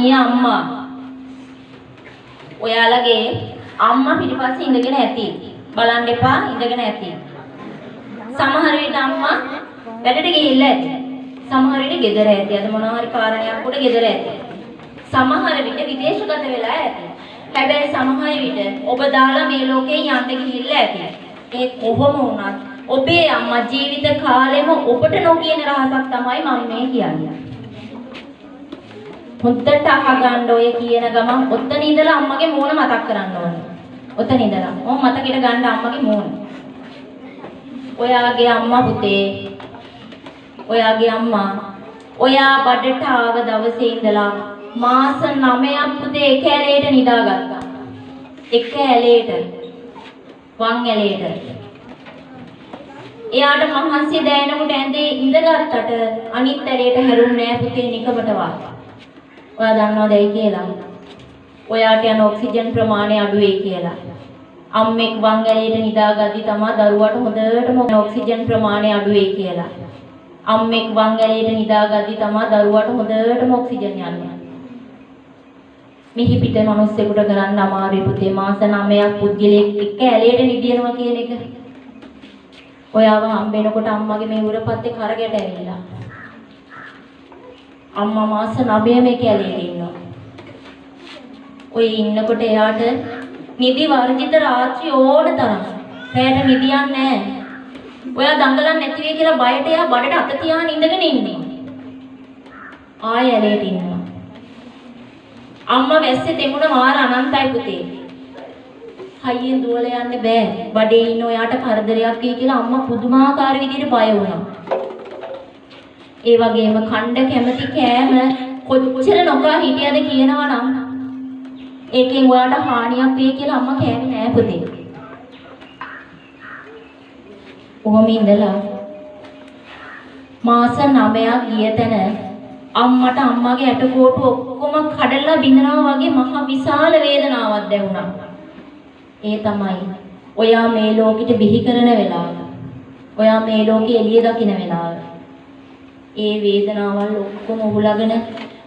ආදරණීය අම්මා. ඔයාලගේ අම්මා පිටිපස්සේ ඉඳගෙන ඇති. බලන්න එපා ඉඳගෙන ඇති. සමහර විට අම්මා වැඩට ගිහිල්ලා ඇති. සමහර විට ගෙදර ඇති. අද මොනවා හරි කාරණයක් උඩ ගෙදර ඇති. සමහර විට විදේශගත වෙලා ඇති. හැබැයි සමහර විට ඔබ දාලා මේ ලෝකේ යන්න ගිහිල්ලා ඇති. ඒ කොහොම වුණත් ඔබේ අම්මා ජීවිත කාලෙම ඔබට නොකියන රහසක් තමයි මම මේ කියන්නේ. හොද්දට අහගන්න ඔය කියන ගමන් ඔතන ඉඳලා අම්මගේ මූණ මතක් කරන්න ඕනේ. ඔතන ඉඳලා. ඕම් මතකෙට ගන්න අම්මගේ මූණ. ඔයාගේ අම්මා පුතේ. ඔයාගේ අම්මා ඔයා බඩට ආව දවසේ ඉඳලා මාස 9ක් පුතේ එක ඇලේට නිදාගත්තා. එක ඇලේට. වම් ඇලේට. එයාට මහන්සි දැනෙනකොට ඇඳේ ඉඳගත්තට අනිත් ඇලේට හැරුන්නේ නැහැ පුතේ නිකමටවත්. ඔයා දන්නවද ඇයි කියලා? ඔයාට යන ඔක්සිජන් ප්‍රමාණය අඩු වෙයි කියලා. අම්මෙක් වම් ඇලේට නිදාගද්දි තමයි දරුවාට හොඳටම ඔක්සිජන් ප්‍රමාණය අඩු වෙයි කියලා. අම්මෙක් වම් ඇලේට නිදාගද්දි තමයි දරුවාට හොඳටම ඔක්සිජන් යන්නේ. මිහි පිට මිනිස්සුෙකුට කරන්න අමාරුයි පුතේ මාස 9ක් පුද්ගලයෙක් එක ඇලේට නිදිනවා කියන එක. ඔයාව හම්බෙනකොට අම්මගේ මේ උරපත්තේ කරගැට ඇවිල්ලා. අම්මා මාස 9 මේක ඇලේට ඉන්නවා. ඔය ඉන්නකොට එයාට නිදි වර්ජිත රාත්‍රී ඕන තරම්. රැයට නිදියන්නේ නැහැ. ඔයා දඟලන්නේ නැති වෙයි කියලා බයට එයා බඩට අත තියාගෙන ඉඳගෙන ඉන්නේ. ආය ඇලේට ඉන්නවා. අම්මා වැස්සේ තෙමුණ මාර අනන්තයි පුතේ. හයියෙන් දුවලා යන්න බෑ. බඩේ ඉන්න ඔයාට කරදරයක් වෙයි කියලා අම්මා පුදුමාකාර විදිහට බය වුණා. ඒ වගේම කණ්ඩ කැමති කෑම කොච්චර නොකා හිටියද කියනවා නම් ඒකෙන් ඔයාට හානියක් වෙයි කියලා අම්මා කෑවේ නෑ පුතේ. කොහොම ඉඳලා මාස 9ක් ගිය තැන අම්මට අම්මගේ ඇටකොටු ඔක්කොම කඩලා බිඳනවා වගේ මහ විශාල වේදනාවක් දැනුණා. ඒ තමයි ඔයා මේ ලෝකෙට බිහි කරන වෙලාව. ඔයා මේ ලෝකෙ එළිය දකින්න වෙලාව. ඒ වේදනාවල් ඔක්කොම උහුලගෙන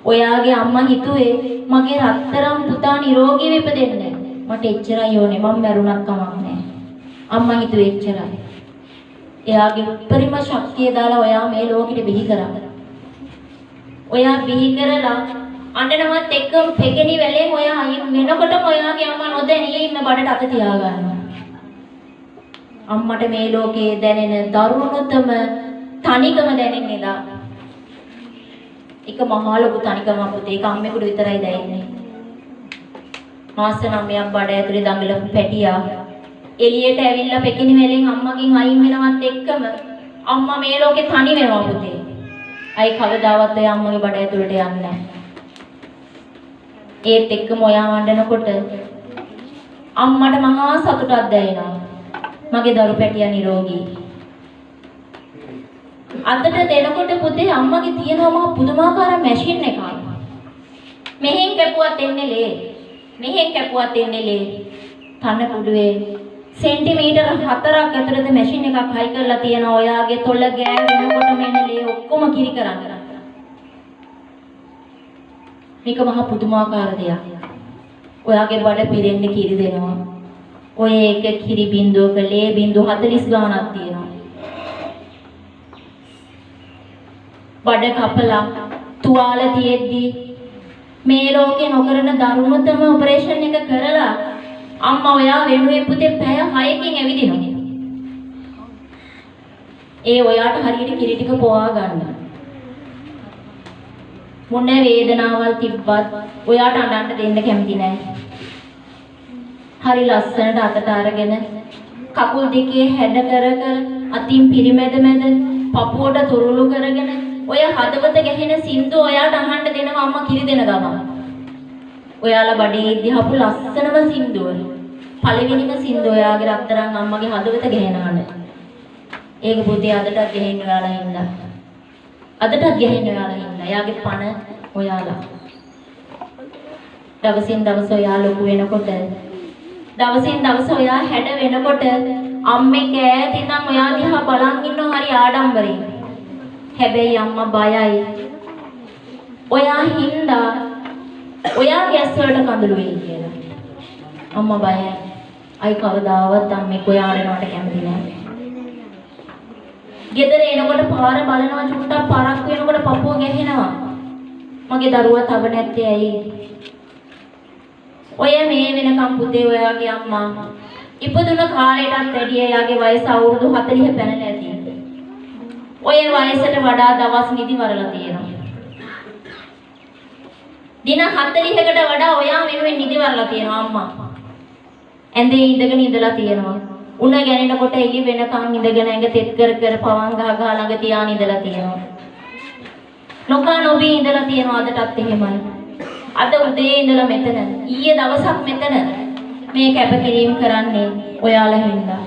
ඔයාගේ අම්මා හිතුවේ මගේ රත්තරන් පුතා නිරෝගීව ඉපදෙන්න. මට එච්චරයි ඕනේ. මම මැරුණත් කමක් නැහැ. අම්මා හිතුවේ එච්චරයි. එයාගේ උපරිම ශක්තිය දාලා ඔයා මේ ලෝකෙට බිහි කරා. ඔයා බිහි කරලා අඬනවත් එක්ක පෙකෙනි වැලෙන් ඔයා අයින් වෙනකොටම ඔයාගේ අම්මා නොදැනීම බඩට අත තියා ගන්නවා. අම්මට මේ ලෝකේ දැනෙන දරුණුතම තනිකම දැනෙන්නේ දා. එක මහා ලොකු තනිකම පුතේ. ඒක අම්මෙකුට විතරයි දැනෙන්නේ. මාස 9ක් බඩ ඇතුලේ දඟලපු පැටියා එළියට ඇවිල්ලා පෙකිනි වැලෙන් අම්මගෙන් අයින් වෙනවත් එක්කම අම්මා මේ ලෝකේ තනි වෙනවා පුතේ. අයි කවදාවත් ඔය අම්මගේ බඩ ඇතුලට යන්නේ නැහැ. ඒත් එක්කම ඔයා වඩනකොට අම්මට මහා සතුටක් දැනෙනවා. මගේ දරු පැටියා නිරෝගී. අතට දෙනකොට පුතේ අම්මගේ තියෙනවා මහා පුදුමාකාර මැෂින් එකක්. මෙහෙන් කැපුවත් එන්නේ ලේ. මෙහෙන් කැපුවත් එන්නේ ලේ. තන කුඩුවේ සෙන්ටිමීටර 4ක් ඇතුළත මැෂින් එකක් හයි කරලා තියෙනවා. ඔයාගේ තොල ගෑවෙනකොටම එන ලේ ඔක්කොම කිරි කරන්න. මේක මහා පුදුමාකාර දෙයක්. ඔයාගේ බඩ පිරෙන්න කිරි දෙනවා. ඔය එක කිරි බින්දුවක ලේ බින්දු 40 ගාණක් තියෙනවා. බඩ කපලා තුවාල තියෙද්දි මේ ලෝකේ නොකරන දරුණුතම ඔපරේෂන් එක කරලා අම්මා ඔයා වෙනුවෙන් පුතේ පැය 6කින් ඇවිදිනවා. ඒ ඔයාට හරියට කිරි ටික පොවා ගන්න. මොන වේදනාවල් තිබ්බත් ඔයාට අඬන්න දෙන්න කැමති නැහැ. හරි ලස්සනට අතට අරගෙන කකුල් දෙකේ හැඩ කර කර අතින් පිරිමැද මැද පපුවට තුරුළු කරගෙන ඔය හදවත ගැහෙන සින්දු ඔයාට අහන්න දෙනවා අම්මා කිරි දෙන ගමන්. ඔයාලා බඩේ ඉද්දිහපු ලස්සනම සින්දුව. පළවෙනිම සින්දුව ඔයාගේ රත්තරන් අම්මගේ හදවත ගැහෙනවනේ. ඒක පුතේ අදටත් ගෙහෙන්න ඔයාලා ඉන්න. අදටත් ගෙහෙන්න ඔයාලා ඉන්න. එයාගේ පණ ඔයාලා. දවසින් දවස ඔයා ලොකු වෙනකොට දවසින් දවස ඔයා හැඩ වෙනකොට අම්මේ කෑත් ඉඳන් ඔයා දිහා බලන් ඉන්නව හරි ආඩම්බරෙන්. හැබැයි අම්මා බයයි. ඔයා හින්දා ඔයාගේ ඇස් වලට කඳුළු වෙයි කියලා. අම්මා බයයි. අයි කවදාවත් අම්මේ කොයාරනවට කැමති නැහැ. ගෙදර එනකොට පාර බලනවා චුට්ටක් පාරක් වෙනකොට පපුව ගැහෙනවා. මගේ දරුවා තව නැත්තේ ඇයි? ඔය මේ වෙනකම් පුතේ ඔයාගේ අම්මා ඉපදුන කාලයටත් වැඩිය එයාගේ වයස අවුරුදු 40 පැනලා ඇති. ඔය වයසට වඩා දවස් නිදි වරලා තියෙනවා. දින 40කට වඩා ඔයා වෙනුවෙන් නිදි වරලා තියෙනවා අම්මා. ඇඳේ ඉඳගෙන ඉඳලා තියෙනවා. උණ ගැනෙනකොට එළි වෙනකන් ඉඳගෙන ඇඟ තෙත් කර කර පවන් ගහ ගහ ළඟ තියාන ඉඳලා තියෙනවා. නොකා නොබී ඉඳලා තියෙනවා අදටත් එහෙමයි. අද උදේ ඉඳලා මෙතන ඊයේ දවසක් මෙතන මේ කැපකිරීම කරන්නේ ඔයාලා හින්දා.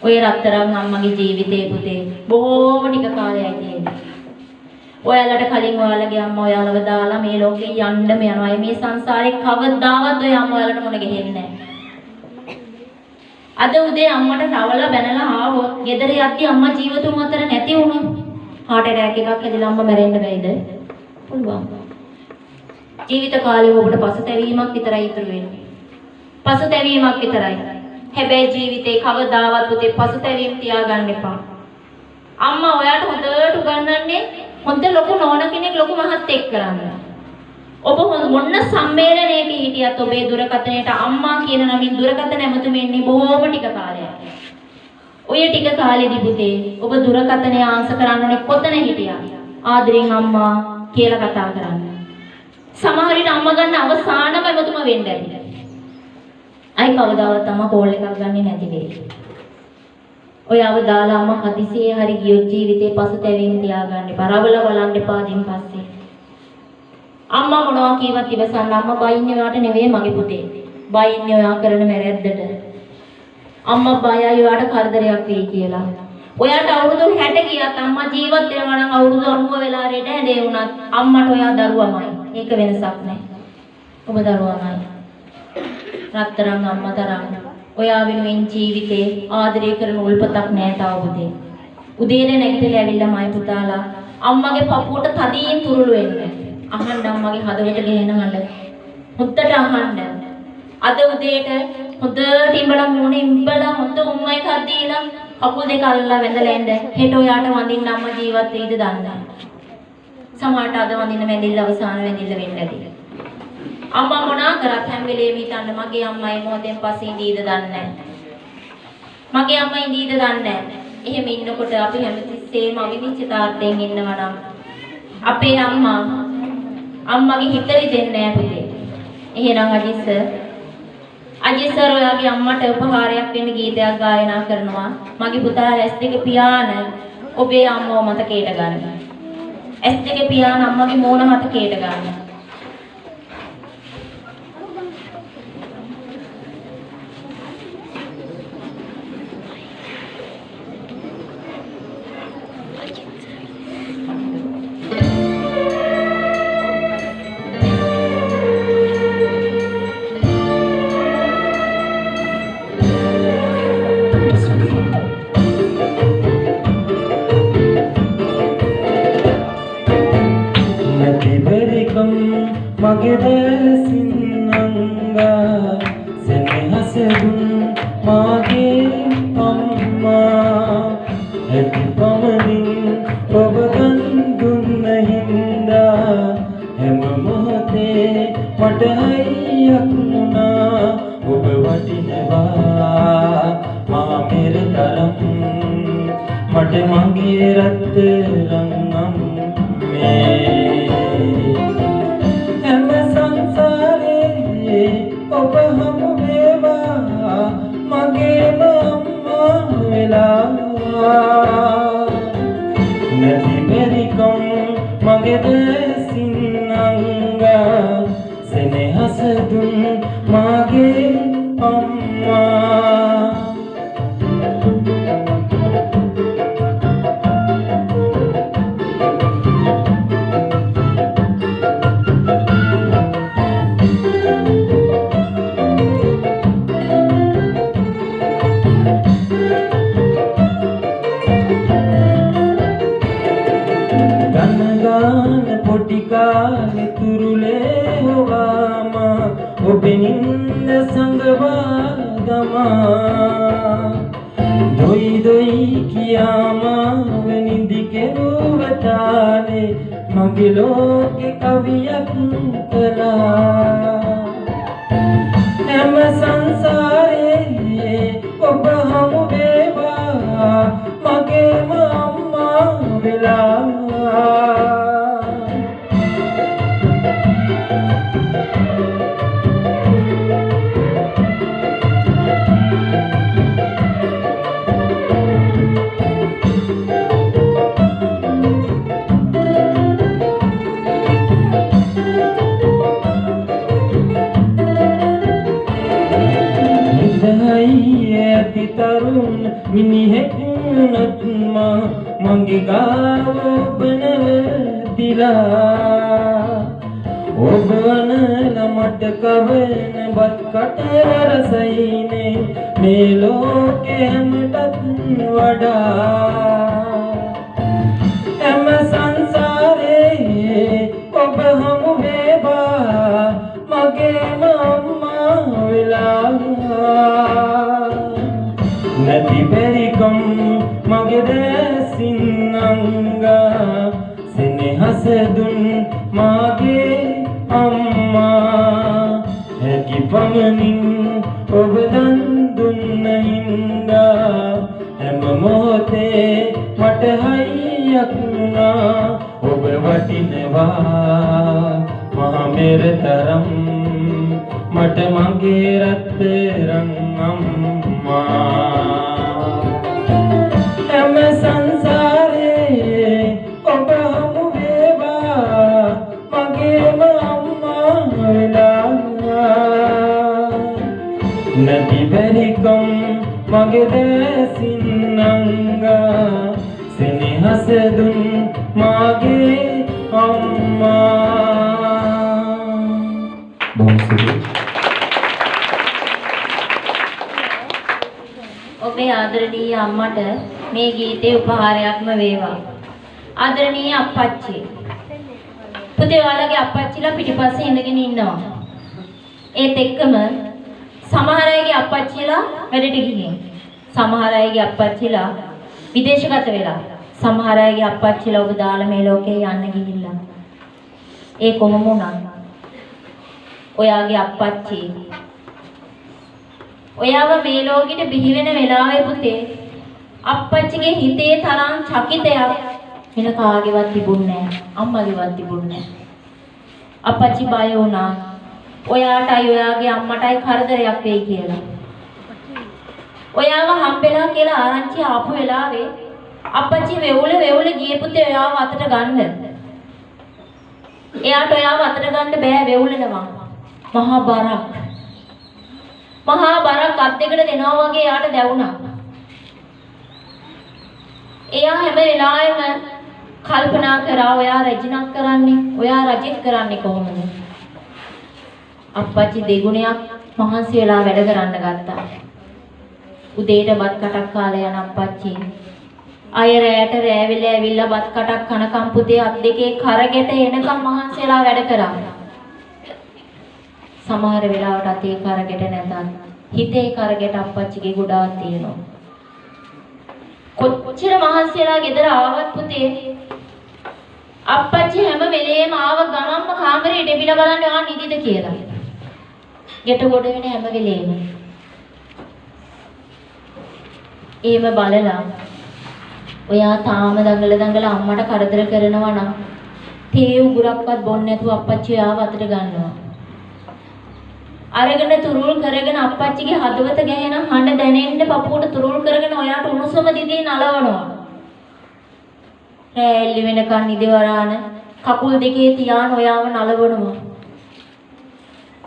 ඔය රත්තරන් අම්මගේ ජීවිතේ පුතේ බොහෝම ටික කාලයයි තියෙන්නේ. ඔයාලට කලින් ඔයාලගේ අම්මා ඔයාලව දාලා මේ ලෝකේ යන්නම යනවා. මේ සංසාරේ කවදාවත් ඔය අම්මා ඔයාලට මුණ ගැහෙන්නේ නැහැ. අද උදේ අම්මට රවලා බැනලා ආවොත් ගෙදර යද්දි අම්මා ජීවතුන් අතර නැති වුණොත් heart attack එකක් හැදිලා අම්මා මැරෙන්න බැයිද? පුළුවන්. ජීවිත කාලේ ඔබට පසුතැවීමක් විතරයි ඉතුරු වෙන්නේ. පසුතැවීමක් විතරයි. හැබැයි ජීවිතේ කවදාවත් පුතේ පසුතැවීම තියාගන්න එපා. අම්මා ඔයාට හොඳට උගන්වන්නේ හොඳ ලොකු නෝන කෙනෙක් ලොකු මහත්තයෙක් කරන්න. ඔබ මොන්න සම්මේලනයක හිටියත් ඔබේ දුරකථනයට අම්මා කියන නමින් දුරකථන ඇමතුම එන්නේ බොහෝම ටික කාලයක්. ඔය ටික කාලෙදි පුතේ ඔබ දුරකථනය ආන්සර් කරන්න ඕනේ කොතන හිටියා? ආදරෙන් අම්මා කියලා කතා කරන්න. සමහර විට අම්මා ගන්න අවසානම ඇමතුම වෙන්න ඇති. අයි කවදාවත් අම්මා කෝල් එකක් ගන්නේ නැති වෙයි. ඔයව දාලා අම්මා හදිසියේ හරි ගියොත් ජීවිතේ පසුතැවීම තියාගන්න එපා. රවල බලන්න එපා දින් පස්සේ. අම්මා මොනවා කීවත් ඉවසන්න. අම්මා බයින්නේ ඔයාට නෙවෙයි මගේ පුතේ. බයින්නේ ඔයා කරන වැරැද්දට. අම්මා බයයි ඔයාට කරදරයක් වෙයි කියලා. ඔයාට අවුරුදු 60 ගියත් අම්මා ජීවත් වෙනවා නම් අවුරුදු 90 වෙලා රෙඩ හැඩේ වුණත් අම්මට ඔයා දරුවමයි. ඒක වෙනසක් නැහැ. ඔබ දරුවමයි. රත්තරන් අම්මා තරම් ඔයා වෙනුවෙන් ජීවිතේ ආදරය කරන උල්පතක් නැහැ තාම පුතේ. උදේට නැගිටලා ඇවිල්ලා මයි පුතාලා අම්මගේ පපුවට තදින් තුරුළු වෙන්න. අහන්න අම්මගේ හදවත ගෙහෙන හඬ. හොද්දට අහන්න. අද උදේට හොඳට ඉඹලා මොනේ ඉඹලා හොඳ උම්මයි එකක් දීලා කකුල් දෙක අල්ලලා වැඳලා එන්න. හෙට ඔයාට වඳින්න අම්මා ජීවත් වෙයිද දන්නේ නැහැ. සමහරට අද වඳින්න වැඳින්න අවසාන වැඳින්න වෙන්න ඇති. අම්මා මොනා කරත් හැම වෙලේම හිතන්න මගේ අම්මා මේ මොහොතෙන් පස්සේ ඉඳීද දන්නේ නැහැ. මගේ අම්මා ඉඳීද දන්නේ නැහැ. එහෙම ඉන්නකොට අපි හැමතිස්සෙම අවිනිශ්චිතාර්ථයෙන් ඉන්නවා නම් අපේ අම්මගේ හිතරි දෙන්නේ නැහැ පුතේ. එහෙනම් අජිත් සර් ඔයාගේ අම්මට උපහාරයක් වෙන්න ගීතයක් ගායනා කරනවා. මගේ පුතා S2 පියාන ඔබේ අම්මව මතකයට ගන්න. S2 පියාන අම්මගේ මෝන මතකයට ගන්න. මගේ දැසින්නංගා සෙනෙහසෙන් මාගේ අම්මා ඇති පමණින් ඔබ දන් දුන්න හින්දා හැම මොහොතේ මට හයියක් වුණා ඔබ වටිනවා මා මෙර තරම් මට මගේ රත්තරන් අම්මේ ඔබ හමු වේවා මගේම අම්මා වෙලා නැති බැරිකම් මගේ දැසින්නංගා සෙනෙහස දුන් මගේ අම්මා පොඩි කාලේ තුරුලේ ඔබෙනින්ද සංගවා දමා දොයි දොයි කියාමා වෙනිදි කෙරුවතානේ මගේ ලෝකේ කවියක් කළා හැම සංසාරේ ඔබ හමු වේවා මගේම අම්මා වෙලා ඇති තරුණ මිනිහෙක් වුණත් මගේ ගාව ඔබ නැවතිලා ඔබ වනලා මට කවන බත් කට රසයිනේ මේ ලෝකෙ හැමටත් වඩා හැම සංසාරේ ඔබ හමු වේවා මගේම අම්මා වෙලා නැති බැරිකම් මගේ දැසින් අංගා සෙනෙහස දුන් මාගේ අම්මා හැකි පමණින් ඔබ දන් දුන්න හින්දා හැම මොහොතේ මට හයියක් වුණා ඔබ වටිනවා මහ මෙර තරම් මට මගේ රත්තරන් අම්මා හැම සංසාරේ ඔබ හමු වේවා මගේම අම්මා වෙලා නැති බැරිකම් මගේ දැසින් අංගා සෙනෙහස දුන් මාගේ අම්මා ඔබේ ආදරණීය අම්මට මේ ගීතේ උපහාරයක්ම වේවා. ආදරණීය අප්පච්චි. පුතේ ඔයාලගේ අප්පච්චිලා පිටිපස්සේ ඉඳගෙන ඉන්නවා. ඒත් එක්කම සමහර අයගේ අප්පච්චිලා වැඩට ගිහින්. සමහර අයගේ අප්පච්චිලා විදේශගත වෙලා. සමහර අයගේ අප්පච්චිලා ඔබ දාලා මේ ලෝකේ යන්න ගිහිල්ලා. ඒ කොහොම වුණත් ඔයාගේ අප්පච්චි ඔයාව මේ ලෝකෙට බිහි වෙන වෙලාවේ පුතේ අප්පච්චිගේ හිතේ තරම් චකිතයක් වෙන කාගේවත් තිබුණේ නැහැ. අම්මගේවත් තිබුණේ නැහැ. අප්පච්චි බය වුණා. ඔයාටයි ඔයාගේ අම්මටයි කරදරයක් වෙයි කියලා. ඔයාව හම්බෙලා කියලා ආරංචි ආපු වෙලාවේ අප්පච්චි වෙවුල ගියේ පුතේ ඔයාව අතට ගන්න. එයාට ඔයාව අතට ගන්න බෑ වෙවුලනවා. මහා බරක් අත් දෙකට දෙනවා වගේ යාට දැවුණා. එයා හැම වෙලාවෙම කල්පනා කරා ඔයා රජිනක් කරන්නේ, ඔයා රජෙක් කරන්නේ කොහොමද? අප්පච්චි දෙගුණයක් මහන්සි වෙලා වැඩ කරන්න ගත්තා. උදේට බත් කටක් කාලා යන අප්පච්චි අය රැයට රැවිලා ඇවිල්ලා බත් කටක් කනකම් පුතේ අත් දෙකේ කරගෙට එනකම් මහන්සි වෙලා වැඩ කරා. සමහර වෙලාවට අතේ කරගෙට නැතත් හිතේ කරගෙට අප්පච්චිගේ ගොඩාක් තියෙනවා. කොච්චර මහන්සියලා ගෙදර ආවත් පුතේ අප්පච්චි හැම වෙලේම ආව ගමන්ම කාමරේ දෙවිලා බලන්න ආ නිදිද කියලා. ගෙට ගොඩ වෙන හැම වෙලේම. ඒව බලලා ඔයා තාම දඟල අම්මට කරදර කරනවා නම් තේ උගුරක්වත් බොන්නේ නැතුව අප්පච්චි ආව අතට ගන්නවා. අරගෙන තුරුල් කරගෙන අප්පච්චිගේ හදවත ගැහෙන හඬ දැනෙන්න පපුවට තුරුල් කරගෙන ඔයාට උණුසුම දිදී නලවනවා. රැල්ලි වෙනකන් නිදිවරාන කකුල් දෙකේ තියාන ඔයාව නලවනවා.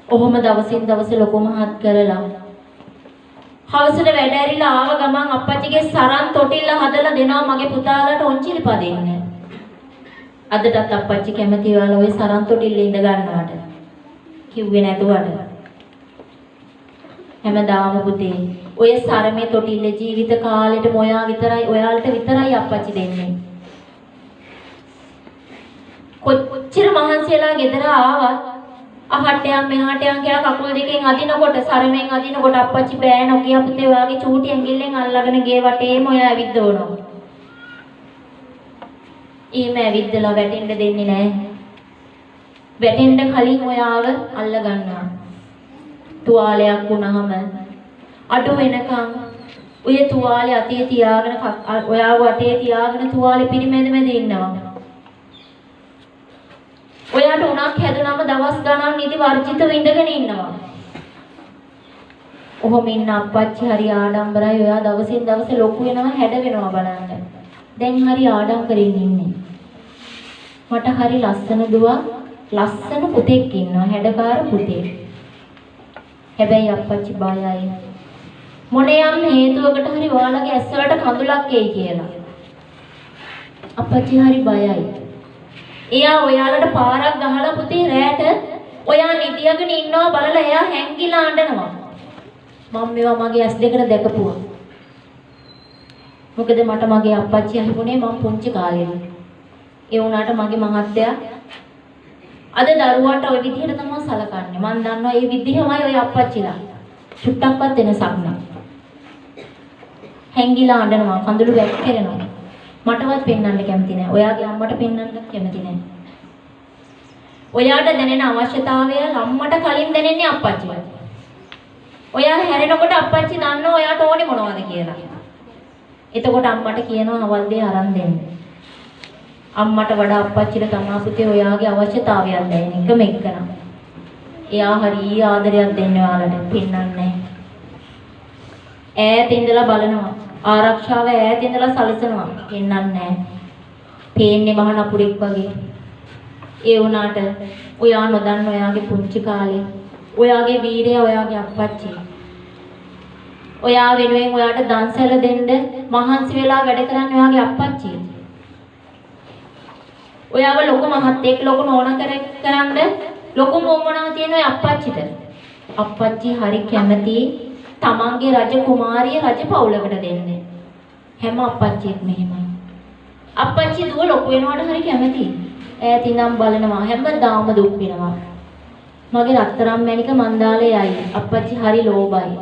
ඔහොම දවසින් දවස ලොකු මහත් කරලා හවසට වැඩ ඇරිලා ආව ගමන් අප්පච්චිගේ සරන් තොටිල්ල හදලා දෙනවා මගේ පුතාලට ඔන්චිලි පදින්න. අදටත් අප්පච්චි කැමති ඔයාලා ওই සරන් තොටිල්ල ඉඳ ගන්නවට. කිව්වේ නැතුවට. හැමදාම පුතේ ඔය සරමේ තොටිල්ල ජීවිත කාලෙට ඔයාලට විතරයි අප්පච්චි දෙන්නේ. කොච්චර මහන්සියලා ගෙදර ආවත් අහට යන් මෙහාට යන් කියලා කකුල් දෙකෙන් අදිනකොට සරමෙන් අදිනකොට අප්පච්චි බෑ නොකිය පුතේ ඔයාගේ චූටි ඇඟිල්ලෙන් අල්ලගෙන ගේ වටේම ඔයා ඇවිද්දවනවා. ඊම ඇවිද්දලා වැටෙන්න දෙන්නේ නැහැ. වැටෙන්න කලින් ඔයාව අල්ල ගන්නවා. තුවාලයක් වුණාම අඩු වෙනකන් ඔය තුවාලේ අතේ තියාගෙන ඔයාව වටේ තියාගෙන තුවාලේ පිරිමැද මැද ඉන්නවා. ඔයාට උණක් හැදුනම දවස් ගණන් නිදි වර්ජිතව ඉඳගෙන ඉන්නවා. ඔහොම ඉන්න අප්පච්චි හරි ආඩම්බරයි. ඔයා දවසින් දවස ලොකු වෙනවා හැඩ වෙනවා බලන්න. දැන් හරි ආඩම්බරෙන් ඉන්නේ. මට හරි ලස්සන දුවක් ලස්සන පුතෙක් ඉන්නවා. හැඩකාර පුතෙක්. හැබැයි අප්පච්චි බයයි. මොනියම් හේතුවකට හරි ඔයාලගේ ඇස් වලට කඳුලක් එයි කියලා. අප්පච්චි හරි බයයි. එයා ඔයාලට පාරක් ගහලා පුතේ රැට ඔයා නිදියගෙන ඉන්නවා බලලා එයා හැංගිලා අඬනවා. මම මේවා මගේ ඇස් දෙකට දැකපුවා. මොකද මට මගේ අප්පච්චි හම්බුනේ මම පුංචි කාලේදී. ඒ වුණාට මගේ මහත්තයා අද දරුවාට ওই විදිහට තමයි සලකන්නේ. මම දන්නවා මේ විදිහමයි ওই අප්පච්චිලා. චුට්ටක්වත් වෙනසක් නැහැ. හැංගිලා අඬනවා, කඳුළු වැක්කිරෙනවා. මටවත් පෙන්වන්න කැමති නැහැ. ඔයාගේ අම්මට පෙන්වන්නත් කැමති නැහැ. ඔයාට දැනෙන අවශ්‍යතාවය අම්මට කලින් දැනෙන්නේ අප්පච්චිට. ඔයා හැරෙනකොට අප්පච්චි දන්නවා ඔයාට ඕනේ මොනවද කියලා. එතකොට අම්මට කියනවා අවල් දෙය අරන් දෙන්න. අම්මට වඩා අප්පච්චිට තමා පුතේ ඔයාගේ අවශ්‍යතාවයක් දැනෙන එකම එක්කන. එයා හරි ආදරයක් දෙන්නේ ඔයාලට පෙන්වන්නේ. ඈත ඉඳලා බලනවා. ආරක්ෂාව ඈත ඉඳලා සැලසනවා. පෙන්වන්නේ නැහැ. පේන්නේ මහ නපුරෙක් වගේ. ඒ වුණාට ඔයා නොදන්න ඔයාගේ පුංචි කාලේ ඔයාගේ වීරය ඔයාගේ අප්පච්චි. ඔයා වෙනුවෙන් ඔයාට දන්සැල දෙන්න මහන්සි වෙලා වැඩ කරන්නේ ඔයාගේ අප්පච්චි. ඔයාව ලොකු මහත්තයෙක් ලොකු නෝනා කරන්න ලොකු මොම්මනා තියෙන ඔය අප්පච්චිට. අප්පච්චි හරි කැමති තමන්ගේ රජ කුමාරිය රජ පවුලකට දෙන්නේ. හැම අප්පච්චියෙක්ම එහෙමයි. අප්පච්චි දුව ලොකු වෙනවට හරි කැමති. ඈත ඉඳන් බලනවා හැමදාම දුක් වෙනවා. මගේ රත්තරන් මැණික මන්දාලේ යයි. අප්පච්චි හරි ලෝභයි.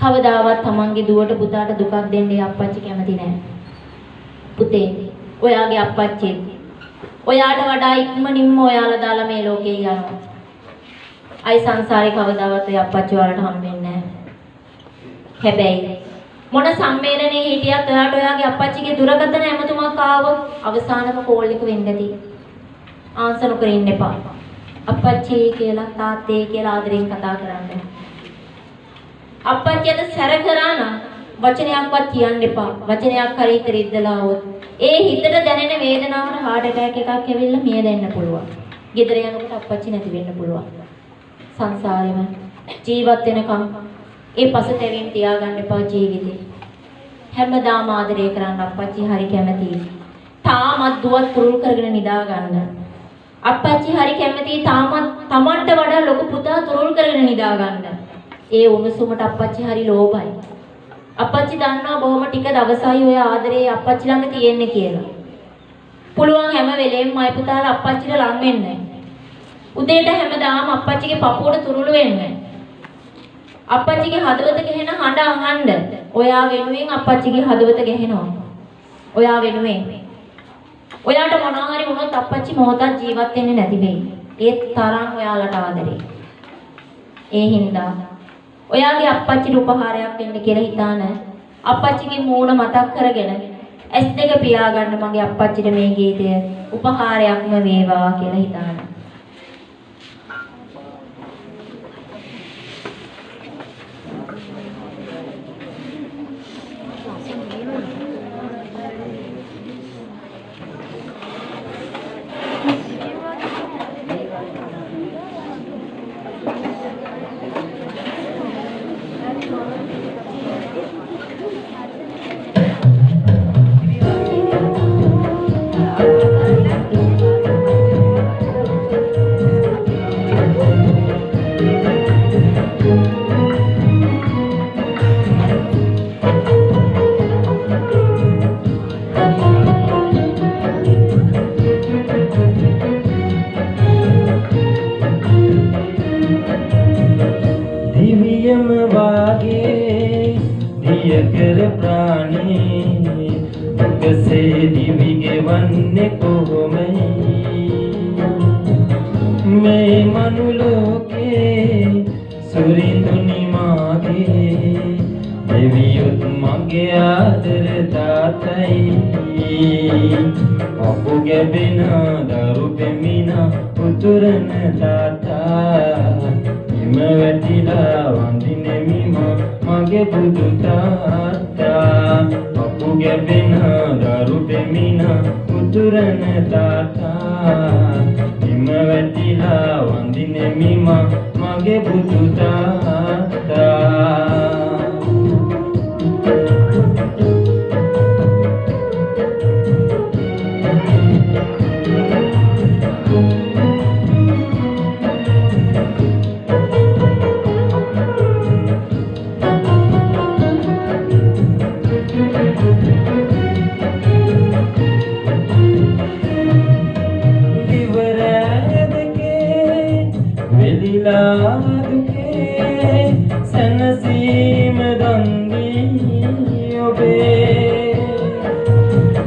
කවදාවත් තමන්ගේ දුවට පුතාට දුකක් දෙන්නේ අප්පච්චි කැමති නැහැ. පුතේ, ඔයාගේ අප්පච්චි ඔයාට වඩා ඉක්මනින්ම ඔයාලා දාලා මේ ලෝකේ යනවා. අයි සංසාරේ කවදාවත් ඔය අප්පච්චි වලට හම්බෙන්නේ නැහැ. හැබැයි මොන සම්මේලනයේ හිටියත් ඔයාට ඔයාගේ අප්පච්චිගේ දුරකථන ඇමතුමක් ආවොත් අවසානම කෝල් එක වෙන්න ඇති. ආන්සර් නොකර ඉන්න එපා. අප්පච්චි කියලා තාත්තේ කියලා ආදරෙන් කතා කරන්න. අප්පච්චියට සැර කරා නම් වචනයක්වත් කියන්න එපා. වචනයක් හරි ඉතිරිද්දලා આવොත් ඒ හිතට දැනෙන වේදනාවට heart attack එකක් ඇවිල්ලා මිය දෙන්න පුළුවන්. ගෙදර යනකොට අප්පච්චි නැති වෙන්න පුළුවන්. සංසාරෙම ජීවත් වෙනකම් ඒ පසුතැවීම් තියාගන්න එපා ජීවිතේ. හැමදාම ආදරය කරන්න අප්පච්චි හරි කැමතියි. තාමත් දුවත් පුරුල් කරගෙන නිදා ගන්න. අප්පච්චි හරි කැමතියි තාමත් Tamanට වඩා ලොකු පුතා තුරුල් කරගෙන නිදා ගන්න. ඒ උණුසුමට අප්පච්චි හරි ලෝභයි. අප්පච්චි දන්නවා බොහොම ටික දවසයි ඔය ආදරේ අප්පච්චි ළඟ තියෙන්නේ කියලා. පුළුවන් හැම වෙලේම මයි පුතාලා අප්පච්චිට ලං වෙන්න. උදේට හැමදාම අප්පච්චිගේ පපුවට තුරුළු වෙන්න. අප්පච්චිගේ හදවත ගැහෙන හඬ අහන්න. ඔයා වෙනුවෙන් අප්පච්චිගේ හදවත ගැහෙනවා. ඔයා වෙනුවෙන්. ඔයාට මොනවා හරි වුණොත් අප්පච්චි මොහොතක් ජීවත් වෙන්නේ නැති වෙයි. ඒ තරම් ඔයාලට ආදරේ. ඒ හින්දා ඔයාගේ අප්පච්චිට උපහාරයක් වෙන්න කියලා හිතාන අප්පච්චිගේ මූණ මතක් කරගෙන S2 පියාගන්න මගේ අප්පච්චිට මේ ගීතය උපහාරයක්ම වේවා කියලා හිතාන. වන්නේ කොහොමයි මේ මනුලෝකේ සුරිඳුනි මාගේ දෙවියොත් මගේ ආදර තාතයි අපු ගැබෙන දරු පෙමින උතුරන තාතා හිම වැටිලා වඳිනෙමි මගේ බුදු තාතා අපු ගැබෙන දරු පෙමින උතුරන තාතා හිම වැටිලා වඳිනෙමි මගේ බුදු තාතා සනසීම දන්දී ඔබේ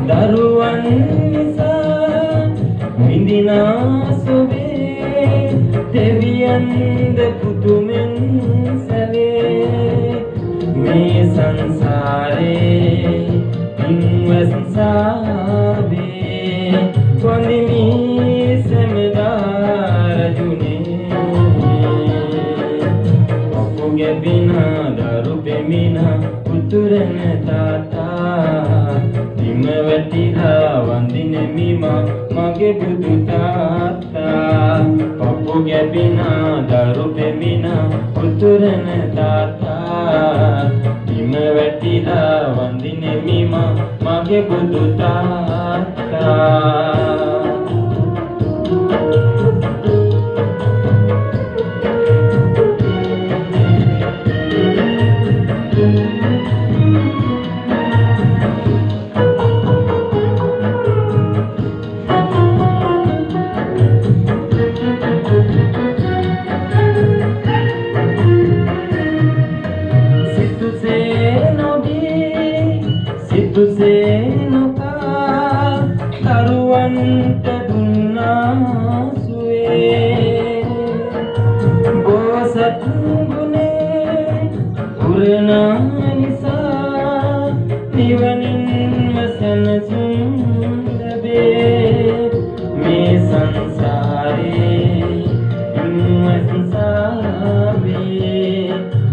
දරුවන් නිසා විඳිනා සොබේ දෙවියන්ද පුදුමෙන් සැලේ මේ සංසාරේ ඉන්වසාවේ කොන්දිමි ගැබින දරු පෙමින උතුරන තාතා හිම වැටිලා වඳිනෙමි මගේ බුදු තාතා පපු ගැබින දරු පෙමින උතුරන තාතා හිම වැටිලා වඳිනෙමි මගේ බුදු තාතා දරුවන්ට දුන්නා සුවේ බෝසත් ගුණේ පුරණ නිසා නිවනින්ම සැනසුම් ලැබේ මේ සංසාරේ ඉන්වසාවේ